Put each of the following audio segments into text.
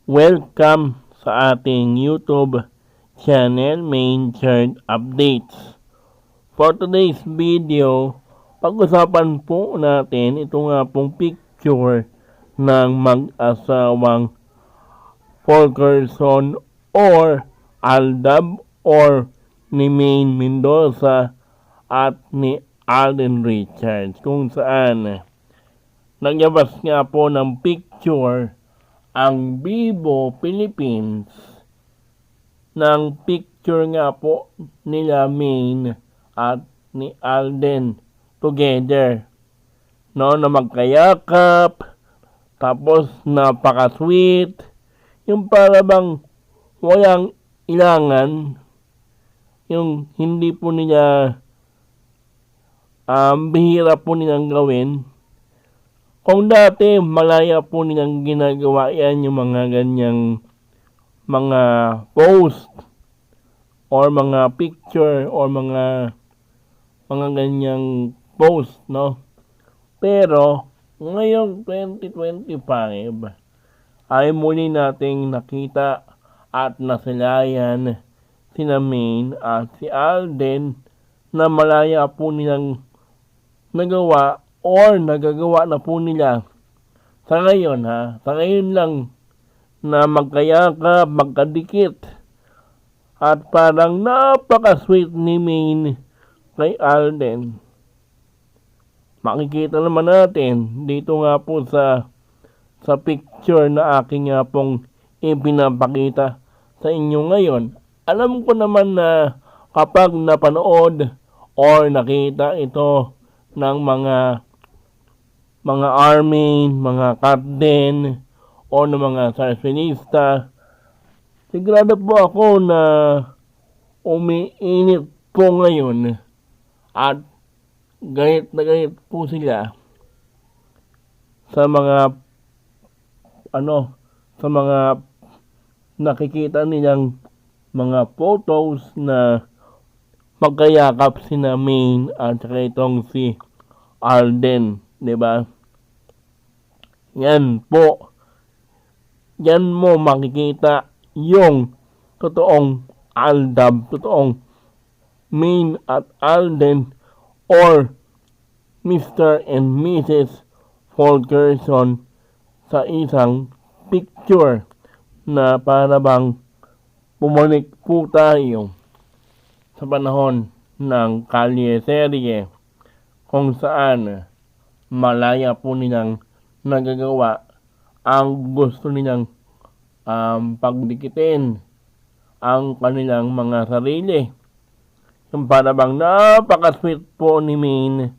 Welcome sa ating YouTube channel, Main Chart Updates. For today's video, pag-usapan po natin ito nga pong picture ng mag-asawang Fulkerson or Aldab or ni Maine Mendoza at ni Alden Richards, kung saan nagyabas nga po ng picture ang Vivo Philippines ng picture nga po nila Maine at ni Alden together, no, na magkayakap, tapos napaka-sweet, yung para bang walang ilangan, yung hindi po nila bihira po nilang gawin. Kung dati, malaya po nilang ginagawa yan, yung mga ganyang mga post or mga picture or mga ganyang post, no? Pero, ngayong 2025, ay muli nating nakita at nasilayan sina Maine at si Alden na malaya po nilang nagawa or nagagawa na po nila sa ngayon, sa ngayon lang, na magkayakap, magkadikit, at parang napaka-sweet ni Maine kay Alden. Makikita naman natin dito nga po sa picture na aking nga pong ipinapakita sa inyo ngayon. Alam ko naman na kapag napanood or nakita ito ng mga army, mga captain, o ng mga sarsinista, sigurado po ako na umiinit po ngayon at gayet na gayet po sila sa mga sa mga nakikita nilang mga photos na magkayakap sina Maine at saka itong si Alden, 'di ba? Yan po. Yan mo makikita yung totoong Aldab, totoong Maine at Alden or Mr. and Mrs. Fulkerson sa isang picture na para bang bumalik po tayo sa panahon ng kalye-serye kung saan malaya po nilang nagagawa ang gusto nilang pagdikitin ang kanilang mga sarili. Yung para bang napaka-sweet po ni Maine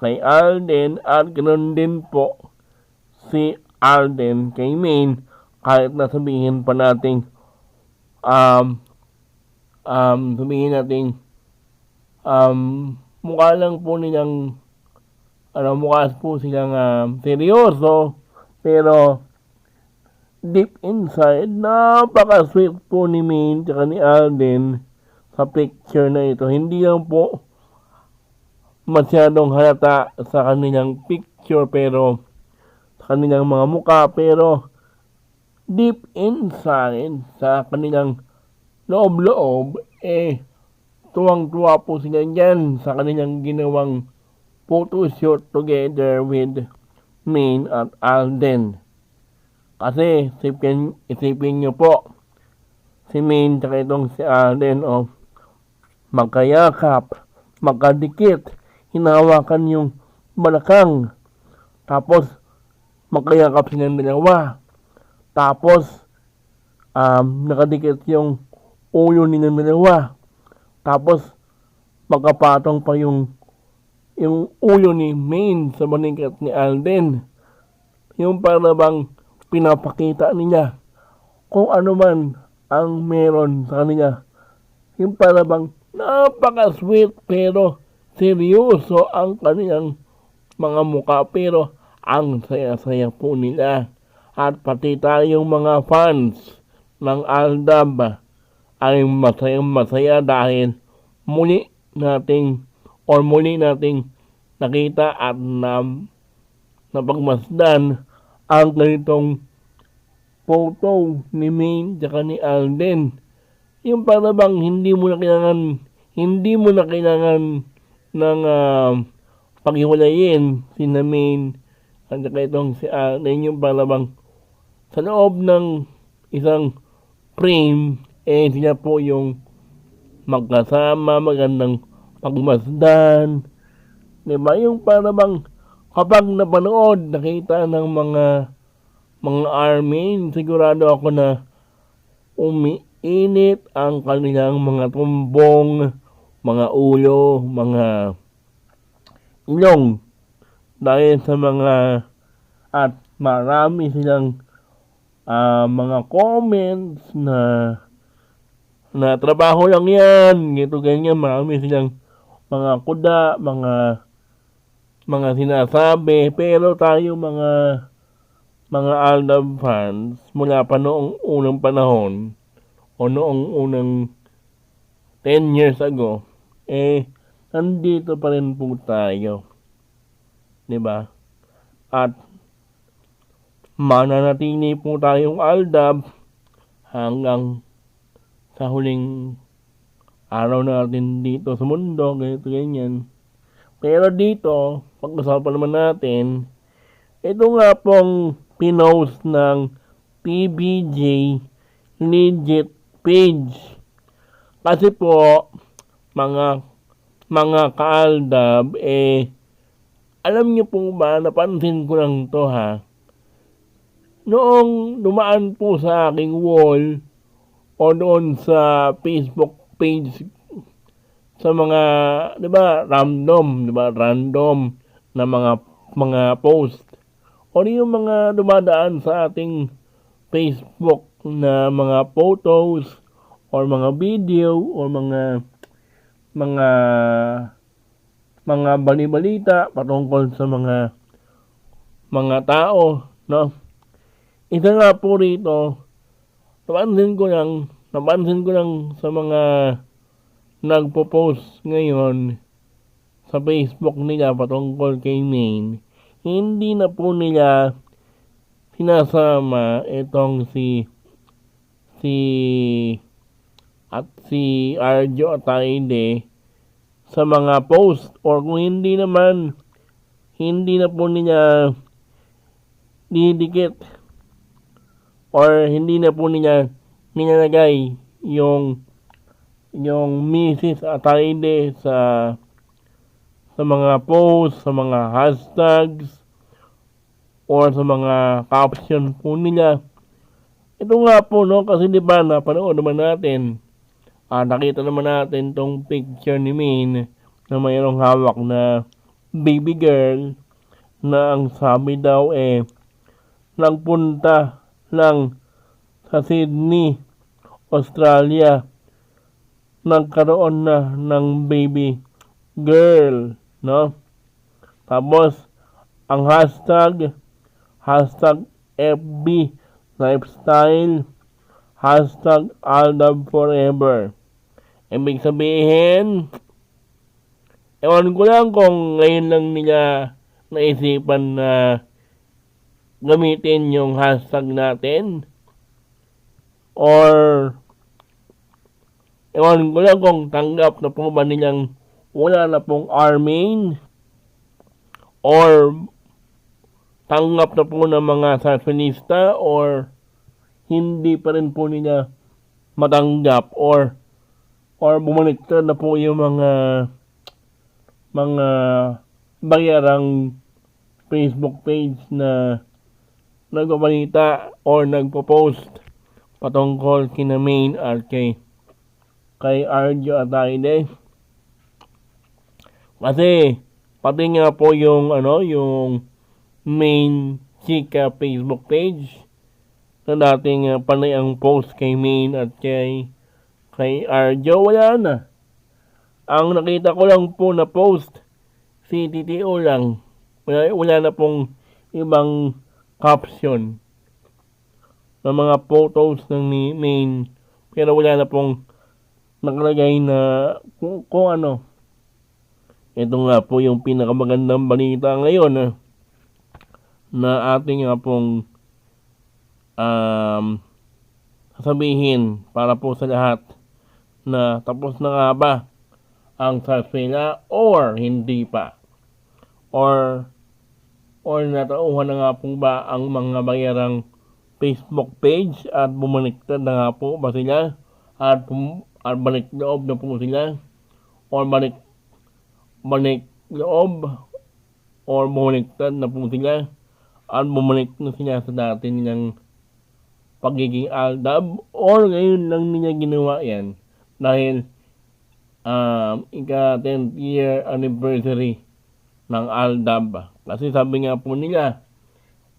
kay Alden at ganoon din po si Alden kay Maine, kahit na sabihin pa natin mukha lang po nilang mukha po silang seryoso, pero deep inside, napaka-sweet po ni Maine at ni Alden sa picture na ito. Hindi lang po masyadong halata sa kanilang picture, pero sa kanilang mga mukha, pero deep inside, sa kanilang loob-loob, tuwang-tuwa po sila dyan sa kanilang ginawang photoshoot together with Maine at Alden. Kasi isipin nyo po, si Maine at itong si Alden, magkayakap, magkadikit, hinahawakan yung balakang, tapos magkayakap silang dalawa, tapos nakadikit yung ulo nilang dalawa, tapos magkapatong pa yung ulo ni Maine sa balikat ni Alden. Yung para bang pinapakita nila kung ano man ang meron sa kanila. Yung para bang napaka-sweet pero seryoso ang kanilang mga mukha, pero ang saya-saya po nila. At pati tayong mga fans ng Aldab ay masayang-masaya dahil muli nating nakita at napagmasdan ang ganitong photo ni Maine tsaka ni Alden. Yung para bang hindi mo na kailangan ng paghiwalayin si na Maine at saka itong si Alden, yung para bang sa loob ng isang frame, sila po yung magkasama, magandang pagmasdan. Diba? Yung para bang kapag napanood, nakita ng mga army, sigurado ako na umiinit ang kanilang mga tumbong, mga ulo, mga ilong. Dahil sa at marami silang mga comments na trabaho lang yan, gito ganyan, marami silang mga kuda, mga sinasabi, pero tayo mga Aldab fans mula pa noong unang panahon o noong unang 10 years ago, nandito pa rin po tayo, 'di ba? At mananatili po tayong Aldab hanggang sa huling araw natin dito sa mundo, ganito ganyan. Pero dito, pag-usapan naman natin, ito nga pong pinost ng PBJ legit page. Kasi po, mga kaaldab, alam niyo po ba, napansin ko lang to ha, noong dumaan po sa aking wall, o doon sa Facebook page sa mga, 'di ba, random na mga post o yung mga dumadaan sa ating Facebook na mga photos or mga video or mga balibalita patungkol sa mga tao, no? Isa nga po rito, napansin ko lang sa mga nagpo-post ngayon sa Facebook nila patungkol kay Maine, hindi na po nila sinasama itong si Arjo Ataide sa mga post, or kung hindi naman, hindi na po nila didikit or hindi na po nila nilalagay yung Mrs. Ataide sa mga posts, sa mga hashtags, or sa mga caption po nila. Ito nga po, no, kasi di ba napanood naman natin, nakita naman natin tong picture ni Min na mayroong hawak na baby girl na ang sabi daw nagpunta lang sa Sydney, Australia, nagkaroon na ng baby girl, no? Tapos ang hashtag FB lifestyle, hashtag Aldab forever. Ibig sabihin, ewan ko lang kung ngayon lang nila naisipan na gamitin yung hashtag natin, or ewan ko lang kung tanggap na po ba nilang wala na pong Armain, or tanggap na po ng mga safinista, or hindi pa rin po nila matanggap, or bumaliktad na po yung mga bayarang Facebook page na nagbabalita or nagpo-post patungkol kina Maine at kay Arjo Ataide. Kasi pati nga po yung main chika Facebook page na dating panay ang post kay Maine at kay Arjo, wala na. Ang nakita ko lang po na post, si TTO lang. Wala na pong ibang caption ng mga photos ng Maine, pero wala na pong nakalagay na kung ano. Ito nga po yung pinakamagandang balita ngayon na ating nga pong sasabihin para po sa lahat na tapos na nga ba ang sarsuela or hindi pa? Or natauhan na nga po ba ang mga bayarang Facebook page at bumaliktad na nga po ba sila? At balik loob na po sila? Or balik loob or bumaliktad na po sila? At bumalik na sila sa dati nilang pagiging aldab? Or ngayon lang nila ginawa yan? Dahil ika-10th year anniversary ng aldab. Kasi sabi nga po nila,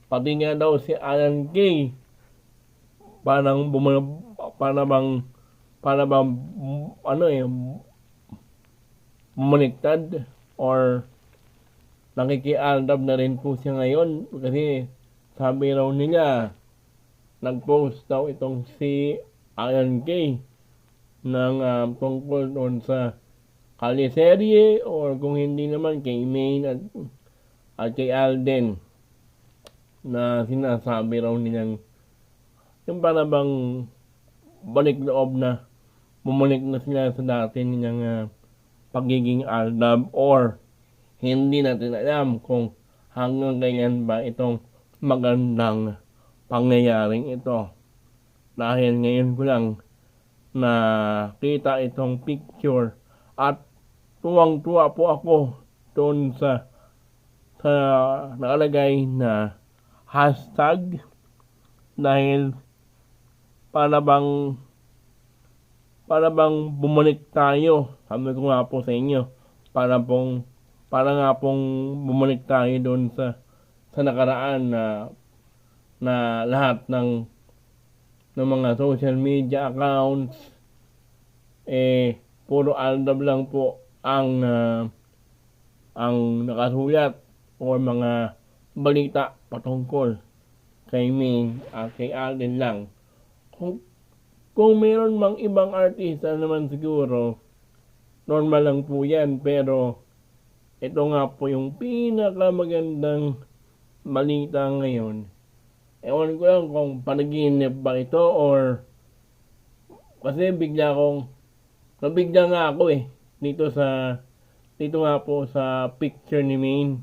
pati nga daw si Alan Kay, parang bumaliktad or nakikialdab na rin po siya ngayon. Kasi sabi raw nila, nag-post daw itong si Alan Kay ng tungkol doon sa kaliserye or kung hindi naman kay Maine at kay Alden na sinasabi raw nilang yung para bang balik loob na bumalik na sila sa dati nilang pagiging aldab or hindi natin alam kung hanggang kailan ba itong magandang pangyayaring ito. Dahil ngayon ko lang nakita itong picture at tuwang-tuwa po ako doon sa nakalagay na hashtag dahil para bang bumalik tayo. Sabi ko nga po sa inyo, para nga pong bumalik tayo doon sa nakaraan na lahat ng mga social media accounts puro aldab lang po ang nakasulat o mga balita patungkol kay Ming at kay Alden lang. Kung meron mang ibang artista naman siguro, normal lang po yan, pero ito nga po yung pinakamagandang balita ngayon. Ewan ko lang kung panaginip ba ito or kasi nabigla nga ako dito nga po sa picture ni Maine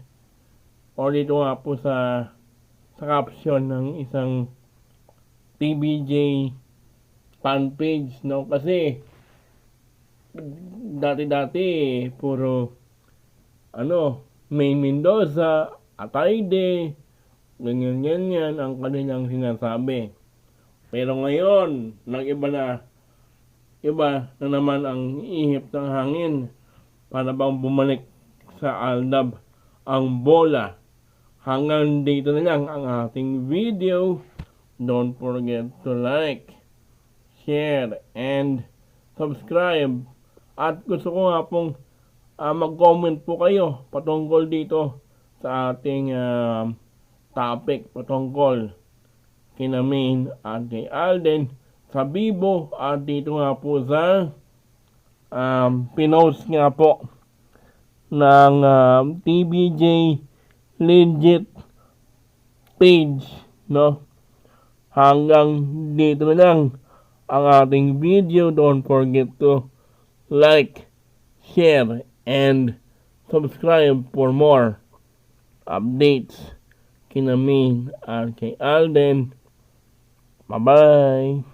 or dito nga po sa caption ng isang TBJ fan page, no? Kasi dati puro May Mendoza, Atayde, ganyan ang kanilang sinasabi. Pero ngayon, iba na naman ang ihip ng hangin para bang bumalik sa aldab ang bola. Hanggang dito na lang ang ating video. Don't forget to like, share, and subscribe. At gusto ko nga pong mag-comment po kayo patungkol dito sa ating topic patungkol kina Maine at kay Alden sa Bibo at dito nga po sa pinost nga po ng TBJ legit page, no? Hanggang dito na lang ang ating video. Don't forget to like, share, and subscribe for more updates kina Maine at kay Alden. Bye-bye!